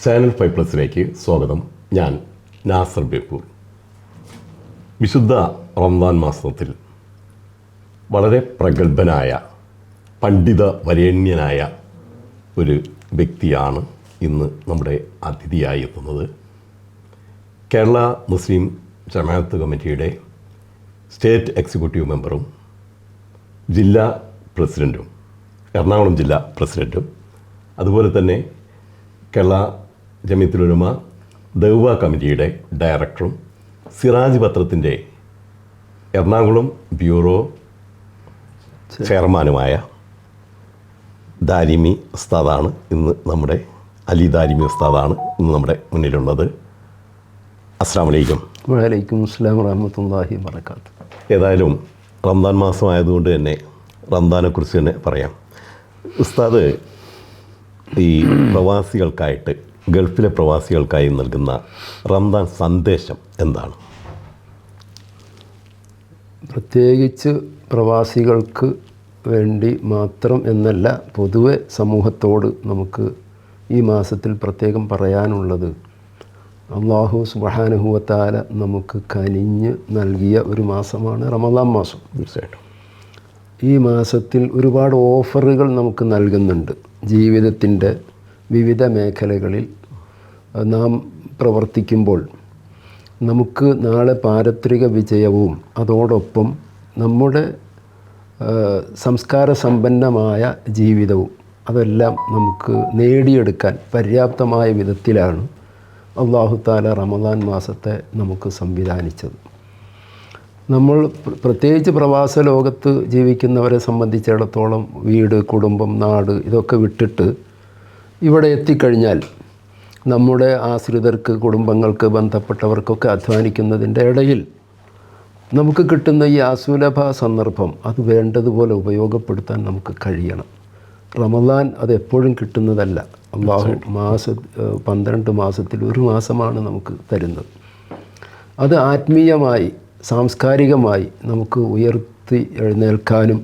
Channel 5+ലേക്ക് സ്വാഗതം. ഞാൻ നാസർ ബേപ്പൂർ. വിശുദ്ധ റമദാൻ മാസത്തിൽ വളരെ പ്രഗത്ഭനായ പണ്ഡിത വരേണ്യനായ ഒരു വ്യക്തിയാണ് ഇന്ന് നമ്മുടെ അതിഥിയായി എത്തുന്നത്. കേരള മുസ്ലിം ജമാഅത്ത് കമ്മിറ്റിയുടെ സ്റ്റേറ്റ് എക്സിക്യൂട്ടീവ് മെമ്പറും ജില്ലാ പ്രസിഡൻറ്റും, എറണാകുളം ജില്ലാ പ്രസിഡൻറ്റും, അതുപോലെ തന്നെ കേരള ജമിയത്തുൽ ഉലമ ദഅ്വ കമ്മിറ്റിയുടെ ഡയറക്ടറും സിറാജ് പത്രത്തിൻ്റെ എറണാകുളം ബ്യൂറോ ചെയർമാനുമായ ദാരിമി ഉസ്താദാണ് അലി ദാരിമി ഉസ്താദാണ് ഇന്ന് നമ്മുടെ മുന്നിലുള്ളത്. അസ്സലാമു അലൈക്കും. വഅലൈക്കും അസ്സലാം വറഹ്മത്തുള്ളാഹി വബറകാതുഹു. ഏതായാലും റംദാൻ മാസമായതുകൊണ്ട് തന്നെ റംദാനെക്കുറിച്ച് തന്നെ പറയാം. ഉസ്താദ് ഈ പ്രവാസികൾക്കായിട്ട്, ഗൾഫിലെ പ്രവാസികൾക്കായി നൽകുന്ന റംദാൻ സന്ദേശം എന്താണ്? പ്രത്യേകിച്ച് പ്രവാസികൾക്ക് വേണ്ടി മാത്രം എന്നല്ല, പൊതുവെ സമൂഹത്തോട് നമുക്ക് ഈ മാസത്തിൽ പ്രത്യേകം പറയാനുള്ളത്, അല്ലാഹു സുബ്ഹാനഹു വ തആല നമുക്ക് കനിഞ്ഞ് നൽകിയ ഒരു മാസമാണ് റമദാൻ മാസം. തീർച്ചയായിട്ടും ഈ മാസത്തിൽ ഒരുപാട് ഓഫറുകൾ നമുക്ക് നൽകുന്നുണ്ട്. ജീവിതത്തിൻ്റെ വിവിധ മേഖലകളിൽ നാം പ്രവർത്തിക്കുമ്പോൾ നമുക്ക് നാളെ പാരത്രിക വിജയവും അതോടൊപ്പം നമ്മുടെ സംസ്കാര സമ്പന്നമായ ജീവിതവും അതെല്ലാം നമുക്ക് നേടിയെടുക്കാൻ പര്യാപ്തമായ വിധത്തിലാണ് അല്ലാഹു തആല റമദാൻ മാസത്തെ നമുക്ക് സംവിധാനിച്ചത്. നമ്മൾ പ്രത്യേകിച്ച് പ്രവാസ ലോകത്ത് ജീവിക്കുന്നവരെ സംബന്ധിച്ചിടത്തോളം വീട്, കുടുംബം, നാട് ഇതൊക്കെ വിട്ടിട്ട് ഇവിടെ എത്തിക്കഴിഞ്ഞാൽ നമ്മുടെ ആശ്രിതർക്ക്, കുടുംബങ്ങൾക്ക്, ബന്ധപ്പെട്ടവർക്കൊക്കെ അധ്വാനിക്കുന്നതിൻ്റെ ഇടയിൽ നമുക്ക് കിട്ടുന്ന ഈ അസുലഭ സന്ദർഭം അത് വേണ്ടതുപോലെ ഉപയോഗപ്പെടുത്താൻ നമുക്ക് കഴിയണം. റമദാൻ അത് എപ്പോഴും കിട്ടുന്നതല്ല. അല്ലാഹു 12 മാസത്തിൽ ഒരു മാസമാണ് നമുക്ക് തരുന്നത്. അത് ആത്മീയമായി, സാംസ്കാരികമായി നമുക്ക് ഉയർത്തി എഴുന്നേൽക്കാനും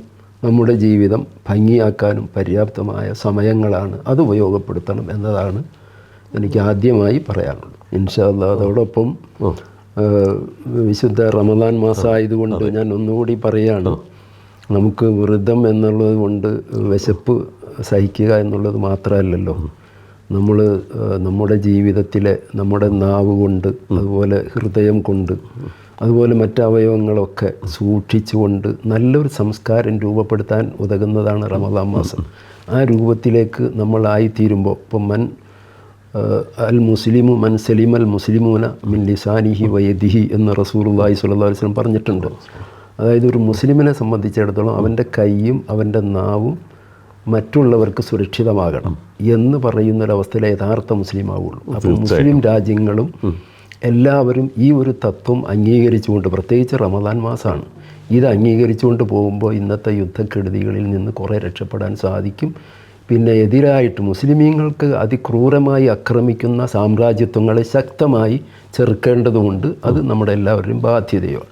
നമ്മുടെ ജീവിതം ഭംഗിയാക്കാനും പര്യാപ്തമായ സമയങ്ങളാണ്. അത് ഉപയോഗപ്പെടുത്തണം എന്നതാണ് എനിക്ക് ആദ്യമായി പറയാനുള്ളത്. ഇൻഷാ അല്ലാഹ് അതോടൊപ്പം വിശുദ്ധ റമദാൻ മാസമായതുകൊണ്ട് ഞാൻ ഒന്നുകൂടി പറയുകയാണ്, നമുക്ക് വ്രതം എന്നുള്ളത് കൊണ്ട് വിശപ്പ് സഹിക്കുക എന്നുള്ളത് മാത്രമല്ലല്ലോ, നമ്മൾ നമ്മുടെ ജീവിതത്തിലെ നമ്മുടെ നാവ് കൊണ്ട്, അതുപോലെ ഹൃദയം കൊണ്ട്, അതുപോലെ മറ്റവയവങ്ങളൊക്കെ സൂക്ഷിച്ചുകൊണ്ട് നല്ലൊരു സംസ്കാരം രൂപപ്പെടുത്താൻ ഉതകുന്നതാണ് റമദാൻ മാസം. ആ രൂപത്തിലേക്ക് നമ്മളായിത്തീരുമ്പോൾ, ഇപ്പം അൽ മുസ്ലിമു മൻ സലിമൽ മുസ്ലിമൂന മിൻ ലിസാനിഹി വയദിഹി എന്ന് റസൂലുള്ളാഹി സ്വല്ലല്ലാഹു അലൈഹി വസല്ലം പറഞ്ഞിട്ടുണ്ട്. അതായത് ഒരു മുസ്ലിമിനെ സംബന്ധിച്ചിടത്തോളം അവൻ്റെ കൈയും അവൻ്റെ നാവും മറ്റുള്ളവർക്ക് സുരക്ഷിതമാകണം എന്ന് പറയുന്നൊരവസ്ഥയിലെ യഥാർത്ഥ മുസ്ലിം ആവുള്ളൂ. അപ്പോൾ മുസ്ലിം രാജ്യങ്ങളും എല്ലാവരും ഈ ഒരു തത്വം അംഗീകരിച്ചുകൊണ്ട്, പ്രത്യേകിച്ച് റമദാൻ മാസമാണ്, ഇത് അംഗീകരിച്ചുകൊണ്ട് പോകുമ്പോൾ ഇന്നത്തെ യുദ്ധക്കെടുതികളിൽ നിന്ന് കുറേ രക്ഷപ്പെടാൻ സാധിക്കും. പിന്നെ എതിരായിട്ട് മുസ്ലിമീങ്ങൾക്ക് അതിക്രൂരമായി ആക്രമിക്കുന്ന സാമ്രാജ്യത്വങ്ങളെ ശക്തമായി ചെറുക്കേണ്ടതുകൊണ്ട് അത് നമ്മുടെ എല്ലാവരുടെയും ബാധ്യതയാണ്.